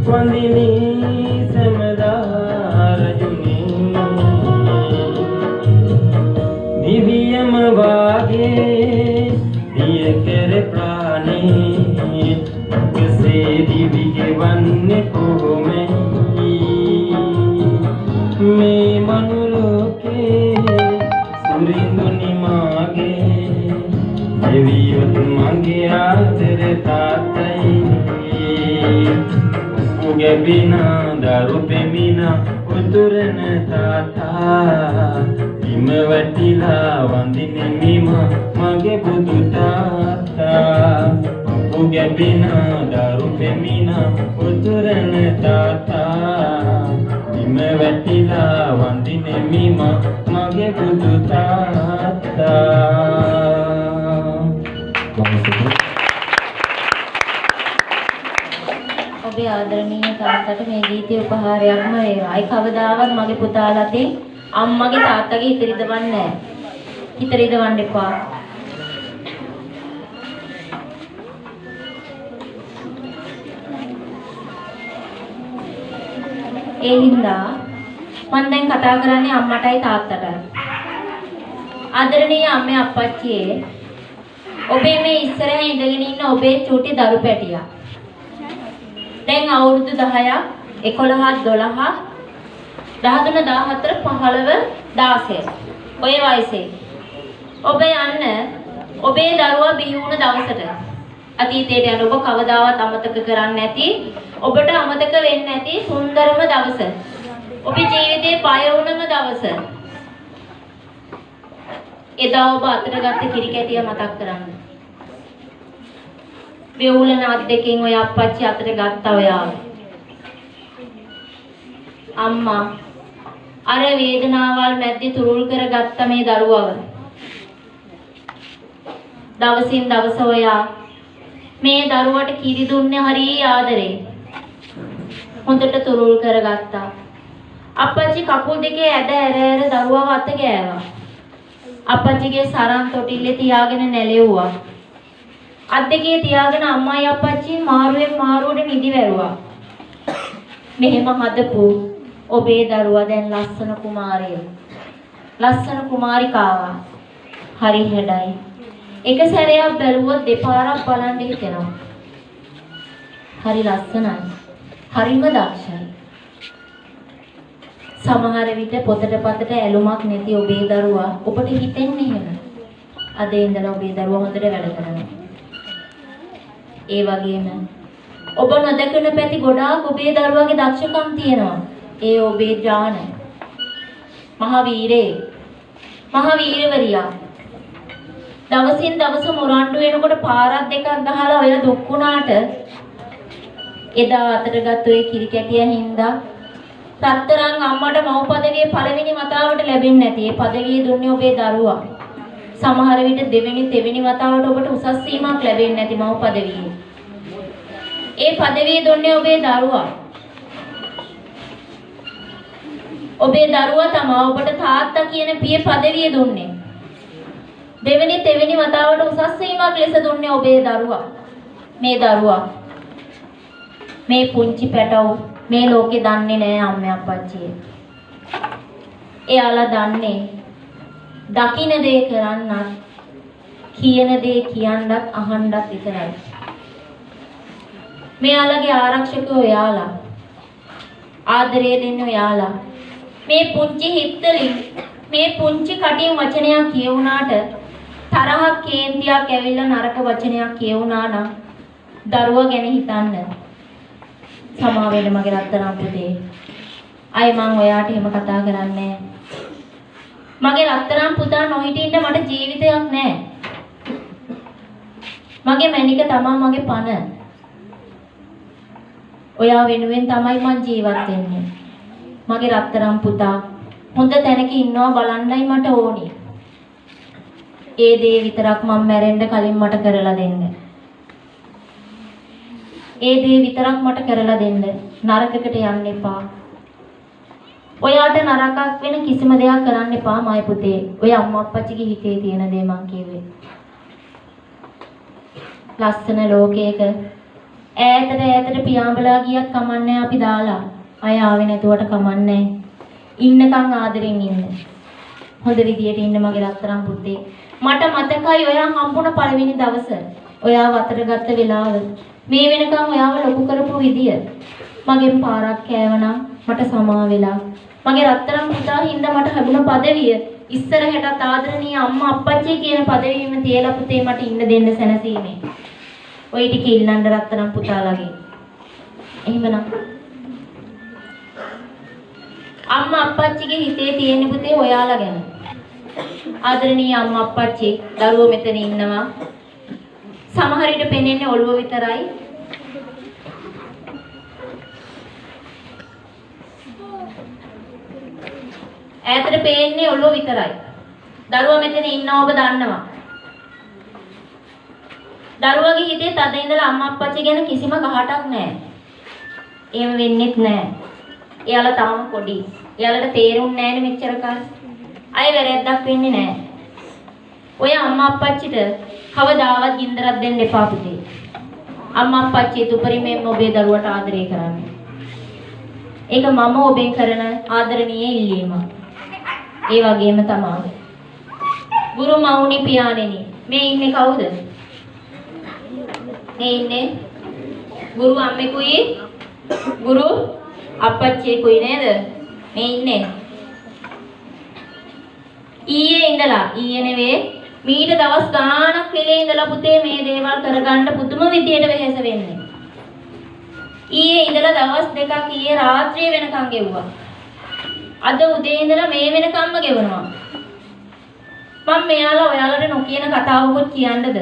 වඳිනි දිවියම වාගේ දිය කෙර ප්‍රාණේ කෙසේ දිවි ගෙවන්නේ කොහොමයි මේ මනුලෝකේ සුරිඳුනි මාගේ දෙවියොත් මගේ ආදර තාතයි උගැබින දරු පෙමින උතුරන තාතා හිම වැටිලා වඳිනෙමි මගේ බුදු තාතා අපු ගැබින දරු පෙමින උතුරන තාතා හිම වැටිලා වඳිනෙමි මගේ බුදු තාතා ඔබේ ආදරණීය තාත්තට මේ ගීතය උපහාරයක්ම වේවා. ඒ කවදාවත් මගේ පුතාලා තේ අම්මගේ තාත්තගේ හිත රිදවන්නේ නැහැ. හිත රිදවන්න එපා. ඒ හින්දා මම දැන් කතා කරන්නේ අම්මටයි තාත්තටයි. ආදරණීය අම්මේ අප්පච්චියේ ඔබේ මේ ඉස්සරහා ඉඳගෙන ඉන්න ඔබේ චූටි දරු පැටියා. දැන් අවුරුදු 10ක් 11 12 13 14 15 16 ඔය වයසේ ඔබ යන්න ඔබේ දරුවා බිහි වුණ දවසට අතීතයට යන ඔබ කවදාවත් අමතක කරන්නේ නැති ඔබට අමතක වෙන්නේ නැති සුන්දරම දවස ඔබේ ජීවිතේ පය වුණම දවස එදා ඔබ අතට ගත්ත කිරිකැටිය මතක් කරන්න වේවුලන අත් දෙකෙන් ඔය අප්පච්චි අතට ගත්තා ඔයාව අම්මා අර වේදනාවල් මැද්දේ තුරුල් කරගත්ත මේ දරුවව දවසින් දවස ඔයා මේ දරුවට කිරි දුන්නේ හරි ආදරේ. හොඳට තුරුල් කරගත්තා. අප්පච්චි කකුල් දෙකේ ඇද ඇර දරුවව අත ගෑවා. අප්පච්චිගේ සරන් තොටිල්ලේ තියාගෙන නැලෙව්වා. අත් දෙකේ තියාගෙන අම්මයි අප්පච්චි මාරුවෙන් මාරුවට නිදි වැරුවා. මෙහෙම හදපු ඔබේ දරුවා දැන් ලස්සන කුමාරිය. ලස්සන කුමාරිකාවා. හරි හැඩයි. එක සැරයක් බැලුවොත් දෙපාරක් බලන්න හිතෙනවා. හරි ලස්සනයි. හරිම දක්ෂයි. සමහර විට පොතට පතට ඇලුමක් නැති ඔබේ දරුවා ඔබට හිතෙන්නේ එහෙම. අද ඉඳලා ඔබේ දරුවා හොඳට වැඩ කරනවා. ඒ වගේම ඔබ නොදකන පැති ගොඩාක් ඔබේ දරුවාගේ දක්ෂකම් තියෙනවා. ඒ ඔබේ ඥාන. මහ වීරේ. මහ වීරවරියා. දවසින් දවස මොරණ්ඩු වෙනකොට පාරක් දෙකක් ගහලා ඔය දුක් වුණාට එදා අතට ගත්ත ඔය කිරි කැටිය හින්දා රත්තරන් අම්මට මව් පදවියේ පළවෙනි වතාවට ලැබෙන්නේ නැති. ඒ පදවිය දුන්නේ ඔබේ දරුවා. සමහර විට දෙවෙනි තෙවෙනි වතාවට ඔබට උසස් සීමාවක් ලැබෙන්නේ නැති මව් පදවියේ. ඒ පදවිය දුන්නේ ඔබේ දරුවා. ඔබේ දරුවා තමයි ඔබට තාත්තා කියන පිය පදවිය දුන්නේ. දෙවෙනි තෙවෙනි වතාවට උසස් සීමාවක් ලෙස දුන්නේ ඔබේ දරුවා. මේ දරුවා මේ පුංචි පැටව මේ ලෝකේ දන්නේ නැහැ අම්මේ අප්පච්චියේ. එයාලා දන්නේ දකින්න දේ කරන්නත් කියන දේ කියන්නත් අහන්නත් විතරයි. මෙයාලගේ ආරක්ෂකයෝ එයාලා. ආදරය දෙන්නේ එයාලා. මේ පුංචි හිතලින් මේ පුංචි කටින් වචනයක් කියවුනාට තරහක් කේන්තියක් ඇවිල්ලා නරක වචනයක් කියවුනා නම් දරුවා ගැන හිතන්න. සමා වෙන්න මගේ රත්තරන් පුතේ. අය මං ඔයාට එහෙම කතා කරන්නේ මගේ රත්තරන් පුතා නොහිටින්න මට ජීවිතයක් නැහැ. මගේ මැනික තමයි මගේ පණ. ඔයා වෙනුවෙන් තමයි මං ජීවත් වෙන්නේ. මගේ රත්තරන් පුතා හොඳ තැනක ඉන්නවා බලන්නයි මට ඕනි. ඒ දේ විතරක් මම මැරෙන්න කලින් මට කරලා දෙන්න. ඒ දේ විතරක් මට කරලා දෙන්න. නරකකට යන්න එපා. ඔයාට නරකක් වෙන කිසිම දෙයක් කරන්න එපා මයි පුතේ. ඔය අම්මා අප්පච්චිගේ හිතේ තියෙන දේ මං කිව්වේ. ලස්සන ලෝකයක ඈතට පියාඹලා ගියත් කමන්නේ අපි දාලා. අය ආවේ නැතුවට කමන්නේ. ඉන්නකම් ආදරෙන් ඉන්න. හොඳ විදියට ඉන්න මගේ රත්තරන් පුතේ. මට මතකයි ඔයා හම්බුණ පළවෙනි දවස. ඔයා වතර ගත්ත වෙලාව. මේ වෙනකම් ඔයාව ලොකු කරපු විදිය. මගෙන් පාරක් කෑවනම් මට සමා වෙලා. මගේ රත්තරන් පුතා හින්දා මට ලැබුණ පදවිය ඉස්සරහටත් ආදරණීය අම්මා අප්පච්චි කියන පදවියෙම තියලා පුතේ මට ඉන්න දෙන්න සැනසීමේ. ඔය ටික ඉල්ලන්න රත්තරන් පුතාලාගේ. එහෙමනම් අම්මා අප්පච්චිගේ හිතේ තියෙන පුතේ ඔයාලා ගැන. ආදරණීය අම්මා අප්පච්චි දරුවෝ මෙතන ඉන්නවා. සමහර විට පෙනෙන්නේ ඔළුව විතරයි. ඈතට පේන්නේ ඔළුව විතරයි. දරුවා මෙතන ඉන්නවා ඔබ දන්නවා. දරුවාගේ හිතේ තද ඉඳලා අම්මා අප්පච්චි ගැන කිසිම ගහටක් නැහැ. එහෙම වෙන්නෙත් නැහැ. එයාලා තාම පොඩි. එයාලට තේරුන්නේ නැහැනේ මෙච්චර කාලෙ. අය වැරද්දක් වෙන්නේ නැහැ. ඔය අම්මා අප්පච්චිට කවදාවත් ගින්දරක් දෙන්න එපා පුතේ. අම්මා අප්පච්චි උපරිමයෙන් ඔබේ දරුවට ආදරය කරන්න. ඒක මම ඔබෙන් කරන ආදරණීය ඉල්ලීම. ඒ වගේම තමයි. ගුරු මවුනි පියාණෙනි. මේ ඉන්නේ කවුද? මේ ඉන්නේ ගුරු අම්මෙකුයි ගුරු අප්පච්චිකුයි නේද? මේ ඉන්නේ. ඊයේ නෙවෙයි මීට දවස් ගාණක් වෙලේ ඉඳලා පුතේ මේ දේවල් කරගන්න පුදුම විදියට වෙහෙස වෙන්නේ. ඊයේ ඉඳලා දවස් දෙකක් ඊයේ රාත්‍රියේ වෙනකන් ගෙවුවා. අද උදේ ඉඳලා මේ වෙනකම්ම ගෙවනවා. මම මෙයාලා ඔයාලට නොකියන කතාවකුත් කියන්නද?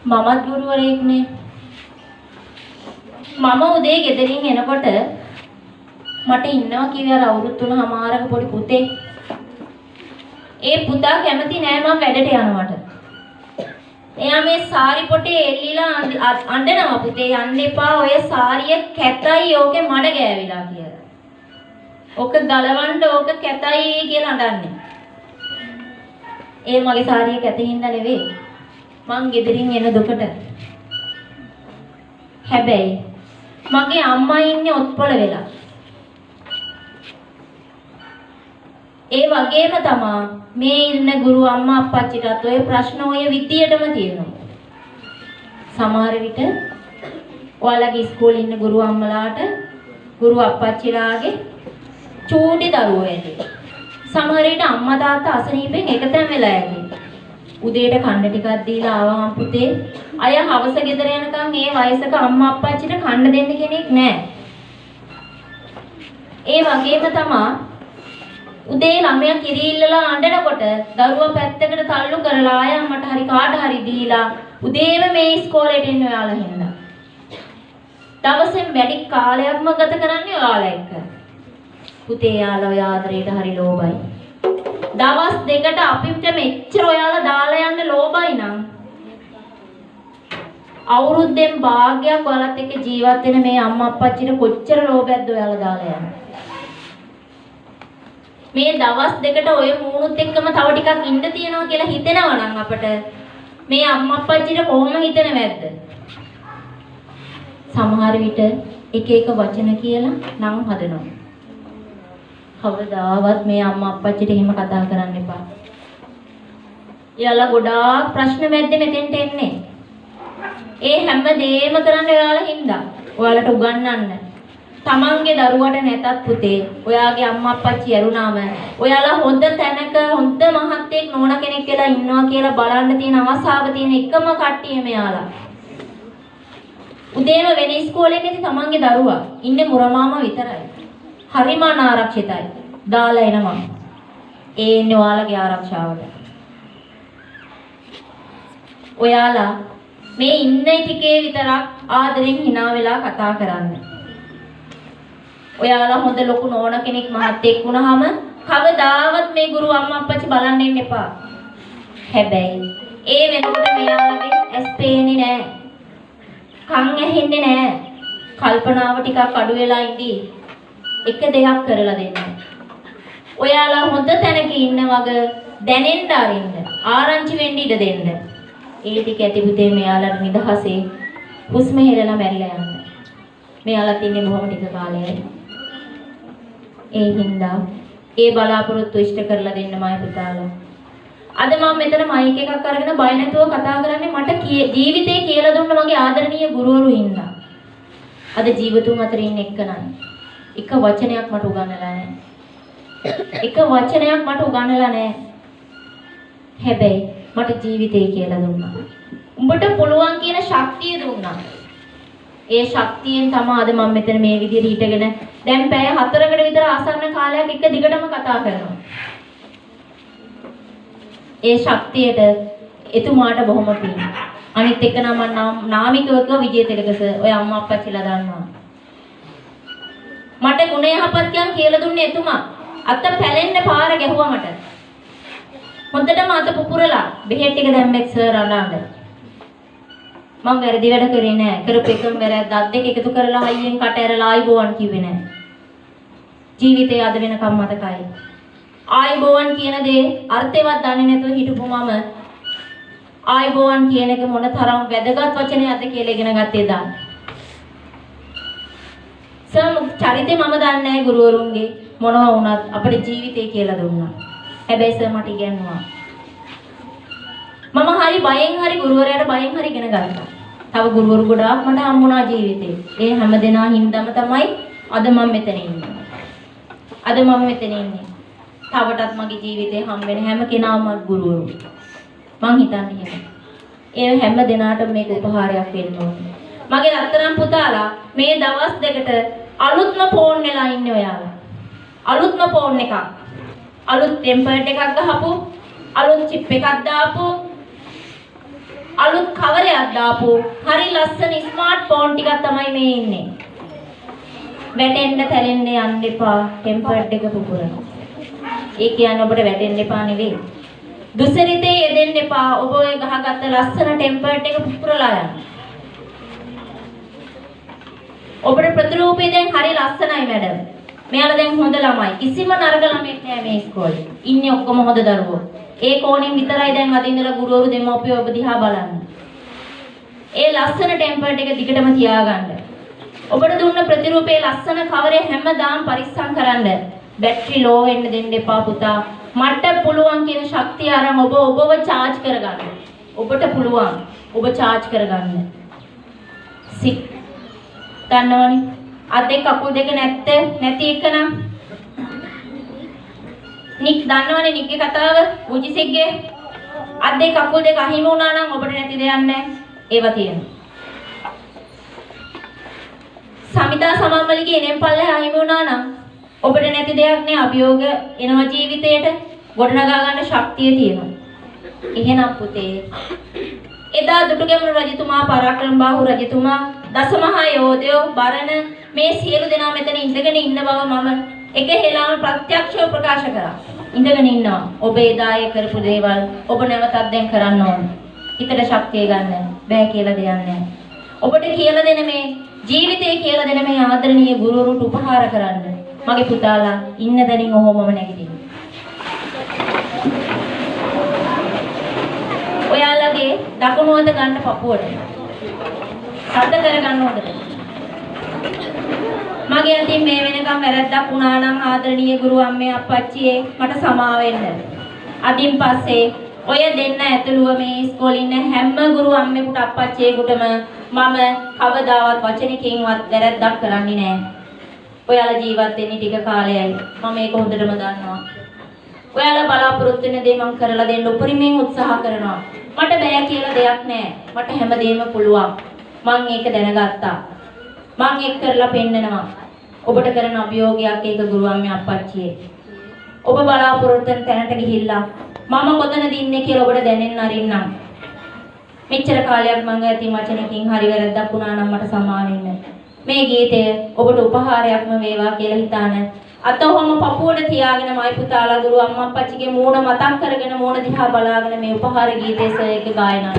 මමත් ගුරුවරයෙක්නේ. මම උදේ ගෙදරින් එනකොට මට ඉන්නවා කිව්වේ අර අවුරුදු 3මාරක පොඩි පුතේ. ඒ පුතා කැමති නෑ මම වැඩට යනවට. එයා මේ සාරි පොටේ එල්ලිලා අඬනවා පුතේ යන්න එපා ඔය සාරිය කැතයි ඕකේ මඩ ගෑවිලා කියලා. ඕක ගලවන්න ඕක කැතයි කියලා අඬන්නේ. ඒ මගේ සාරිය කැතින්ද නෙවෙයි. මං ගෙදරින් එන දුකට. හැබැයි මගේ අම්මා ඉන්නේ ඔත්පොළ වෙලා. ඒ වගේම තමා මේ ඉන්න ගුරු අම්මා අප්පච්චිටත් ඔය ප්‍රශ්න ඔය විදියටම තියෙනවා. සමහර විට ඔයාලගේ ඉස්කෝලේ ඉන්න ගුරු අම්මලාට ගුරු අප්පච්චිලාගේ චූටි දරුවෝ ඇති. සමහර විට අම්මා තාත්තා අසනීපෙන් එකතැන් වෙලා ඇති. උදේට කන්න ටිකක් දීලා ආවම පුතේ අය හවස ගෙදර යනකම් මේ වයසක අම්මා අප්පච්චිට කන්න දෙන්න කෙනෙක් නැහැ. ඒ වගේම තමා උදේ ළමයා කිරි ඉල්ලලා අඬනකොට දරුවා පැත්තකට තල්ලු කරලා ආයම්මට හරි කාට හරි දීලා උදේම මේ ඉස්කෝලේට එන්න ඔයාලා හින්දා. දවසෙන් වැඩි කාලයක්ම ගත කරන්නේ ඔයාලා එක්ක. පුතේ යාළුවා ඔය ආදරේට හරි ලෝභයි. දවස් දෙකට අපිට මෙච්චර ඔයාලා දාලා යන්න ලෝභයි නම් අවුරුද්දෙන් භාගයක් ඔයාලත් එක්ක ජීවත් වෙන මේ අම්මා අප්පච්චිට කොච්චර ලෝභයක්ද ඔයාලා දාලා යන්නේ. මේ දවස් දෙකට ඔය මූණුත් එක්කම තව ටිකක් ඉන්න තියනවා කියලා හිතෙනවා නම් අපට මේ අම්මා අප්පච්චිට කොහොම හිතෙනවද? සමහර විට එක එක වචන කියලා නම් හදනවා. කවදාවත් මේ අම්මා අප්පච්චිට එහෙම කතා කරන්න එපා. එයාලා ගොඩාක් ප්‍රශ්න මැද්දේ මෙතෙන්ට එන්නේ. ඒ හැම දෙයක්ම කරන්නේ ඔයාලා හින්දා. ඔයාලට උගන්වන්න. තමන්ගේ දරුවට නැතත් පුතේ ඔයාගේ අම්මා අප්පච්චි ඇරුණාම ඔයාලා හොඳ තැනක හොඳ මහත්තයෙක් නෝන කෙනෙක් කියලා ඉන්නවා කියලා බලන්න තියෙන ආසාව තියෙන එකම කට්ටිය මෙයාලා. උදේම වෙන ඉස්කෝලේකදී තමන්ගේ දරුවා ඉන්නේ මුරමාමා විතරයි. හරිම අනාරක්ෂිතයි. දාලා එනවා. ඒ ඉන්නේ ඔයාලගේ ආරක්ෂාවට. ඔයාලා මේ ඉන්න ටිකේ විතරක් ආදරෙන් hina වෙලා කතා කරන්න. ඔයාලා හොඳ ලොකු නෝන කෙනෙක් මහත්තයෙක් වුණාම කවදාවත් මේ ගුරු අම්මා අප්පච්චි බලන්න ඉන්න එපා. හැබැයි ඒ වෙනකොට මෙයාලගේ ඇස් පේන්නේ නැහැ. කන් ඇහෙන්නේ නැහැ. කල්පනාව ටිකක් අඩු වෙලා ඉඳී. එක දෙයක් කරලා දෙන්න. ඔයාලා හොඳ තැනක ඉන්න වගේ දැනෙන්න අරින්න. ආරංචි වෙන්න ඉඩ දෙන්න. ඒ ටික ඇති පුතේ මෙයාලට නිදහසේ හුස්ම හෙලලා මැරිලා යන්න. මෙයාලා තින්නේ බොහොම ටික කාලයයි. ඒ හින්දා ඒ බලාපොරොත්තු ඉෂ්ට කරලා දෙන්නමයි පුතාලා. අද මම මෙතන මයික් එකක් අරගෙන බය නැතුව කතා කරන්නේ මට ජීවිතේ කියලා දුන්න මගේ ආදරණීය ගුරුවරු හින්දා. අද ජීවිතුන් අතර ඉන්න එක්කනයි. එක වචනයක් මට උගන්වලා නැහැ. එක වචනයක් මට උගන්වලා නැහැ. හැබැයි මට ජීවිතේ කියලා දුන්නා. උඹට පුළුවන් කියන ශක්තිය දුන්නා. ඒ ශක්තියෙන් තමයි අද මම මෙතන මේ විදිහට හිටගෙන දැන් පැය 4කට විතර ආසන්න කාලයක් එක දිගටම කතා කරනවා. ඒ ශක්තියට එතුමාට බොහොම පිං. අනිත් එක නම් නාමිකවක විජේතිලක සර් ඔය අම්මා අප්පච්චිලා දන්නවා. මට ගුණ යහපත්කම් කියලා දුන්නේ එතුමා. අත පැලෙන්න පාර ගැහුවා මට. හොඳටම අත පුපුරලා බෙහෙත් ටික දැම්මෙත් සර් අඬන්න. මම වැරදි වැඩ කරේ නෑ. කරපු එකම වැරද්ද දත් දෙක එකතු කරලා හයියෙන් කට ඇරලා ආයිබෝවන් කිව්වේ නෑ. ජීවිතේ අද වෙනකම් මතකයි. ආයිබෝවන් කියන දේ අර්ථයවත් දන්නේ නැතුව හිටපු මම ආයිබෝවන් කියන එක මොන තරම් වැදගත් වචනයක්ද කියලා ඉගෙන ගත්තේ එදා. චරිතේ මම දන්නේ නැහැ ගුරුවරුන්ගේ මොනවා වුණත් අපේ ජීවිතේ කියලා දුන්නා. හැබැයි සර් මට ඉගෙනුවා. මම හරි බයෙන් හරි ගුරුවරයාට බයෙන් හරි ඉගෙන ගත්තා. තව ගුරුවරු ගොඩාක් මට හම්බුණා ජීවිතේ. ඒ හැම දෙනා හින්දාම තමයි අද මම මෙතන ඉන්නේ. අද මම මෙතන ඉන්නේ. තවටත් මගේ ජීවිතේ හම් වෙන හැම කෙනාම ගුරුවරු. මං හිතන්නේ එහෙම. ඒ හැම දෙනාටම මේක උපහාරයක් වෙන්න ඕනේ. මගේ රත්තරන් පුතාලා මේ දවස් දෙකට අලුත්ම ෆෝන් එකලා ඉන්නේ ඔයාලා. අලුත්ම ෆෝන් එකක්. අලුත් ටෙම්පර්ඩ් එකක් ගහපු, අලුත් චිප් එකක් දාපු, අලුත් කවරයක් දාපු, හරි ලස්සන ස්මාර්ට් ෆෝන් ටිකක් තමයි මේ ඉන්නේ. වැටෙන්න තැලෙන්න යන්න එපා ටෙම්පර්ඩ් එක පුපුරන. ඒ කියන්නේ ඔබට වැටෙන්න එපා නෙවෙයි. දුසරිතේ යෙදෙන්න එපා. ඔබ ඔය ගහගත්ත ලස්සන ටෙම්පර්ඩ් එක පුපුරලා යන්න. ඔබට ප්‍රතිරූපේ දැන් හරි ලස්සනයි මැඩම්. මෙයාලා දැන් හොඳ ළමයි. කිසිම නරක ළමෙක් නෑ මේ ඉස්කෝලේ. ඉන්නේ ඔක්කොම හොඳ දරුවෝ. ඒ කෝණයෙන් විතරයි දැන් අද ඉඳලා ගුරුවරු දෙමව්පියෝ ඔබ දිහා බලන්නේ. ඒ ලස්සන ටෙම්පර්ඩ් එක දිගටම තියාගන්න. ඔබට දුන්න ප්‍රතිරූපේ ලස්සන කවරේ හැමදාම පරිස්සම් කරන්න. බැටරි ලෝ වෙන්න දෙන්න එපා පුතා. මට පුළුවන් කියන ශක්තිය අරන් ඔබව charge කරගන්න. ඔබට පුළුවන්. ඔබ charge කරගන්න. සික් දන්නවනේ. අත් දෙක කකුල් දෙක නැති එක නම් නික් දන්නවනේ නික්ගේ කතාව උජිසික්ගේ අත් දෙක කකුල් දෙක අහිමි වුණා නම් ඔබට නැති දෙයක් නැහැ. ඒවා තියෙනවා. සමිතා සමම්මලිගේ එනෙන් පල්ලේ අහිමි වුණා නම් ඔබට නැති දෙයක් නෑ. අභියෝග එනවා ජීවිතේට. ගොඩනගා ගන්න ශක්තිය තියෙනවා. එහෙනම් පුතේ එදා දුටුගැමුණු රජතුමා පරාක්‍රමබාහු රජතුමා දසමහා යෝධයෝ බරණ මේ සියලු දෙනා මෙතන ඉඳගෙන ඉන්න බව මම එක හෙලාම ප්‍රත්‍යක්ෂව ප්‍රකාශ කරා. ඉඳගෙන ඉන්නවා. ඔබ එදා ඒ කරපු දේවල් ඔබ නැවතත් දැන් කරන්න ඕන. හිතට ශක්තිය ගන්න බෑ කියලා දෙයක් නෑ. ඔබට කියලා දෙන මේ ජීවිතේ කියලා දෙන මේ ආදරණීය ගුරුවරුන්ට උපහාර කරන්න. මගේ පුතාලා ඉන්න දැනින් ඔහොමම නැගිටින්න. ඔයාලගේ දකුණු අත ගන්න පපුවට. සද්ද කරගන්න හොඳට. මගේ අතින් මේ වෙනකම් වැරද්දක් වුණා නම් ආදරණීය ගුරු අම්මේ අප්පච්චියේ මට සමාව වෙන්න. අදින් පස්සේ ඔය දෙන්න ඇතුළුව මේ ඉස්කෝලේ ඉන්න හැම ගුරු අම්මෙකුට අප්පච්චියෙකුටම මම කවදාවත් වචනකින්වත් වැරද්දක් කරන්නේ නැහැ. ඔයාලා ජීවත් වෙන්නේ ටික කාලයයි. මම මේක හොඳටම දන්නවා. ඔයාලා බලාපොරොත්තු වෙන දේ මම කරලා දෙන්න උපරිමයෙන් උත්සාහ කරනවා. මට බෑ කියලා දෙයක් නැහැ. මට හැමදේම පුළුවන්. මම ඒක දැනගත්තා. මම ඒක කරලා පෙන්නනවා. ඔබට කරන අභියෝගයක් ඒක ගුරු අම්මේ අප්පච්චියේ. ඔබ බලාපොරොත්තු වෙන තැනට ගිහිල්ලා මම කොතනද ඉන්නේ කියලා ඔබට දැනෙන්න අරින්නම්. මෙච්චර කාලයක් මම ඇති වචනකින් හරි වැරද්දක් වුණා නම් මට සමාව වෙන්න. මේ ගීතය ඔබට උපහාරයක්ම වේවා කියලා හිතාන අතවම පපුවට තියාගෙන මයි පුතාලා ගුරු අම්මා අප්පච්චිගේ මූණ මතක් කරගෙන මූණ දිහා බලාගෙන මේ උපහාර ගීතය සර් එක ගායනා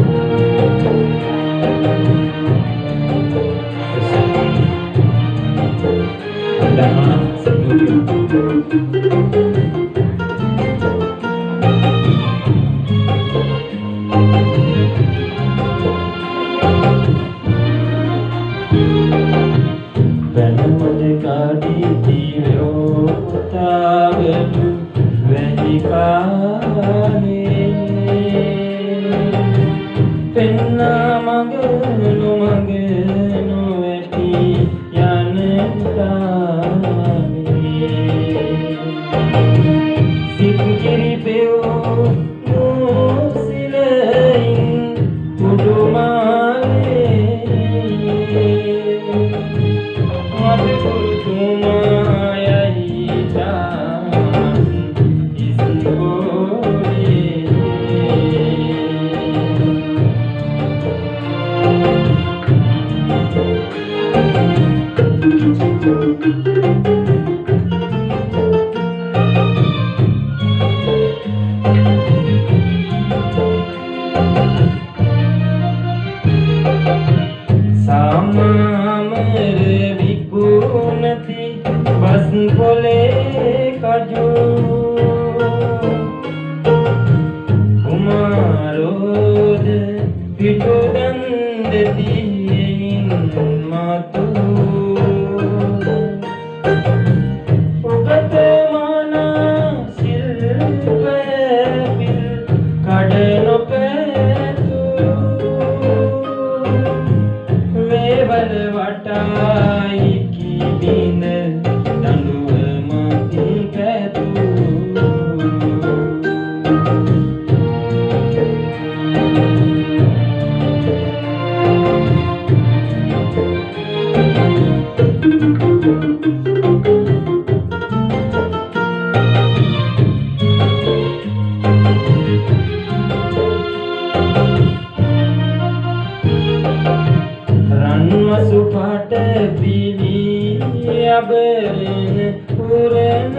රබරෙන් පුරන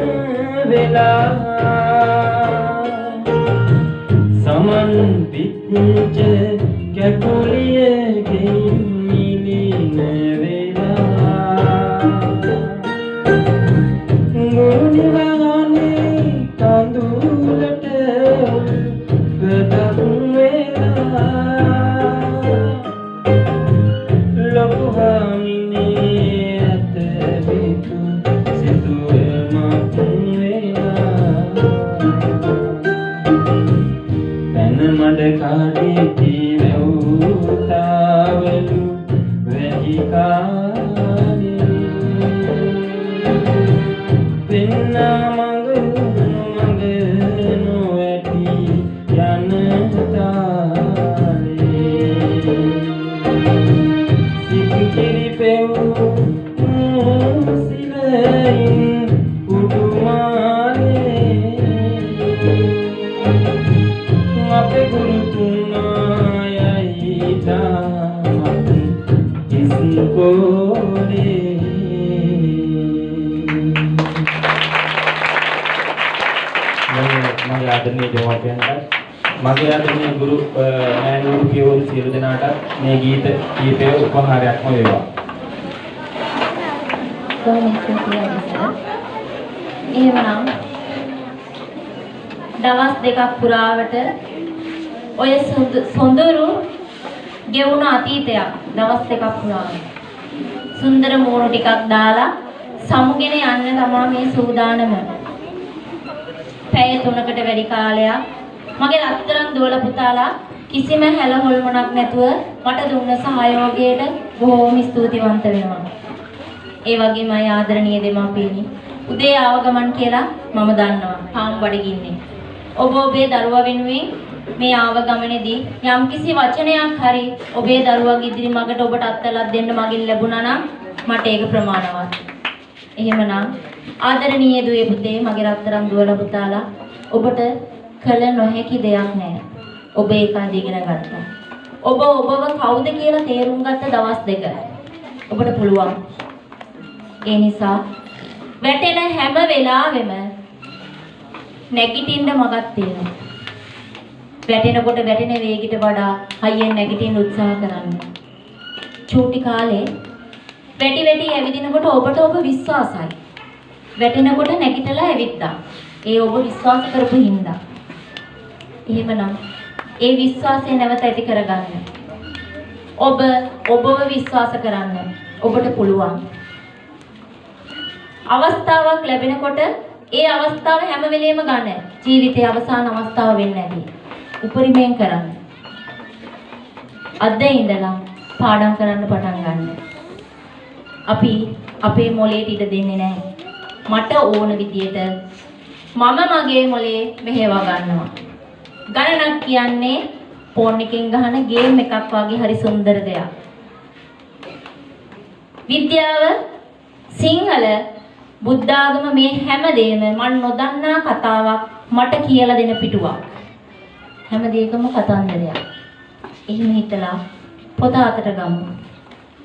වෙලා සමන් පිච්ච කැකුලියකින් මිලින වෙලා ගුණවන්නේ කඳුලට ගඩක් වෙලා ලොකුහාමිනේ ඇත බිතු සිතුවමක් වෙලා පැන මඩ කාඩේ වැව්තාවලු වැහි කාලේ පින්නා මඟ නොවැටි යන තාලේ සිත්කිරි පෙව් සිලයින් උඩුමාලේ අපේ ගුරුතුමායයි තාමත් ඉස්කෝලේ මගේ ආදරණීය දෙමව්පියන්ට මගේ ආදරණීය ගුරු මෑණිවරු පියවරු සියලු දෙනාට මේ ගීත කීපය උපහාරයක්ම වේවා. එහෙමනම් දවස් දෙකක් පුරාවට ඔය සොඳුරු ගෙවුණ අතීතයක් දවස් දෙකක් පුරාවට සුන්දර මූණු ටිකක් දාලා සමුගෙන යන්න තමයි මේ සූදානම. පැය 3කට වැඩි කාලයක් මගේ රත්තරන් දුවල පුතාලා කිසිම හැල හොල්මනක් නැතුව මට දුන්න සහයෝගයට බොහෝම ස්තුතිවන්ත වෙනවා. ඒ වගේම ආදරණීය දෙමාපියනි උදේ ආව ගමන් කියලා මම දන්නවා පාම් බඩගින්නේ. ඔබ ඔබේ දරුවා වෙනුවෙන් මේ ආව ගමනේදී යම්කිසි වචනයක් හරි ඔබේ දරුවාගේ ඉදිරි මගට ඔබට අත්ලක් දෙන්න මගින් ලැබුණා නම් මට ඒක ප්‍රමාණවත්. එහෙමනම් ආදරණීය දුවේ පුතේ මගේ රත්තරන් දුවල පුතාලා ඔබට කළ නොහැකි දෙයක් නැහැ. ඔබ ඒක ඉගෙන ගත්තා. ඔබ ඔබව කවුද කියලා තේරුම් ගත්ත දවස් දෙක. ඔබට පුළුවන්. ඒ නිසා වැටෙන හැම වෙලාවෙම නැගිටින්න මගක් තියෙනවා. වැටෙනකොට වැටෙන වේගයට වඩා හයියෙන් නැගිටින්න උත්සාහ කරන්න. චූටි කාලේ වැටි ඇවිදිනකොට ඔබට ඔබ විශ්වාසයි. වැටෙනකොට නැගිටලා ඇවිද්දා. ඒ ඔබ විශ්වාස කරපු හින්දා. එහෙමනම් ඒ විශ්වාසය නැවත ඇති කරගන්න. ඔබව විශ්වාස කරන්න. ඔබට පුළුවන්. අවස්ථාවක් ලැබෙනකොට ඒ අවස්ථාව හැම වෙලෙම ගන්න. ජීවිතයේ අවසාන අවස්ථාව වෙන්නේ නැති. උපරිමයෙන් කරන්න. අද ඉඳලා පාඩම් කරන්න පටන් ගන්න. අපි අපේ මොලේට ඉඩ දෙන්නේ නැහැ. මට ඕන විදියට මම මගේ මොලේ මෙහෙවා ගන්නවා. ගණනක් කියන්නේ ෆෝන් එකෙන් ගහන ගේම් එකක් වගේ හරි සුන්දර දෙයක්. විද්‍යාව සිංහල බුද්ධ ආගම මේ හැමදේම මන් නොදන්නා කතාවක් මට කියලා දෙන පිටුවක්. හැම දෙයකම කතන්දරයක්. එහෙම හිතලා පොත අතට ගමු.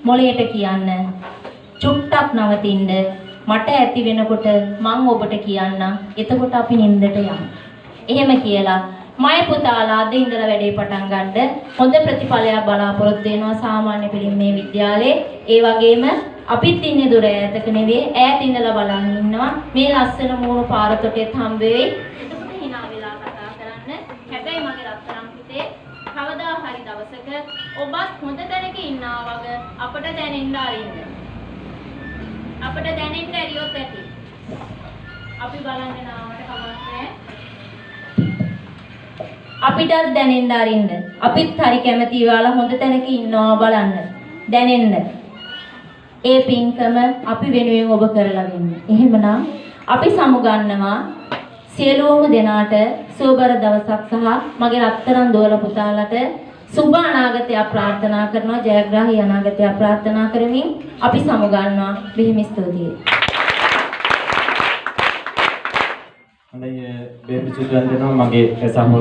මොළයට කියන්න චුට්ටක් නවතින්න මට ඇති වෙනකොට මං ඔබට කියන්න. එතකොට අපි නින්දට යමු. එහෙම කියලා මය පුතාලා අද ඉඳලා වැඩේ පටන් ගන්න හොඳ ප්‍රතිඵලයක් බලාපොරොත්තු වෙනවා සාමාන්‍ය පිළිමේ විද්‍යාලයේ. ඒ වගේම අපිත් ඉන්නේ දුර ඈතක නෙවෙයි ඈත ඉඳලා බලන් ඉන්නවා. මේ ලස්සන මූණු පාරතොටෙත් හම්බ වෙයි. එතකොට hina වෙලා කතා කරන්න. හැබැයි මගේ රත්තරන් පුතේ කවදා හරි දවසක ඔබත් හොඳ තැනක ඉන්නා වගේ අපට දැනෙන්න ආරින්න. අපට දැනෙන්න ඇරියොත් ඇති. අපි බලන්න නාමට කමක් නැහැ. අපිටත් දැනෙන්න ආරින්න. අපිත් හරි කැමති ඔයාලා හොඳ තැනක ඉන්නවා බලන්න. දැනෙන්න. ඒ පින්කම අපි වෙනුවෙන් ඔබ කරලා වෙන්නේ. එහෙමනම් අපි සමුගන්නවා සියලුම දෙනාට සුවබර දවසක් සහ මගේ රත්තරන් දෝල පුතාලට සුබ අනාගතයක් ප්‍රාර්ථනා කරනවා. ජයග්‍රාහී අනාගතයක් ප්‍රාර්ථනා කරමින් අපි සමුගන්නවා. බෙහෙම ස්තුතියි. හොඳයි බෙහෙම සුදුන් දෙනවා මගේ සහෝදරයා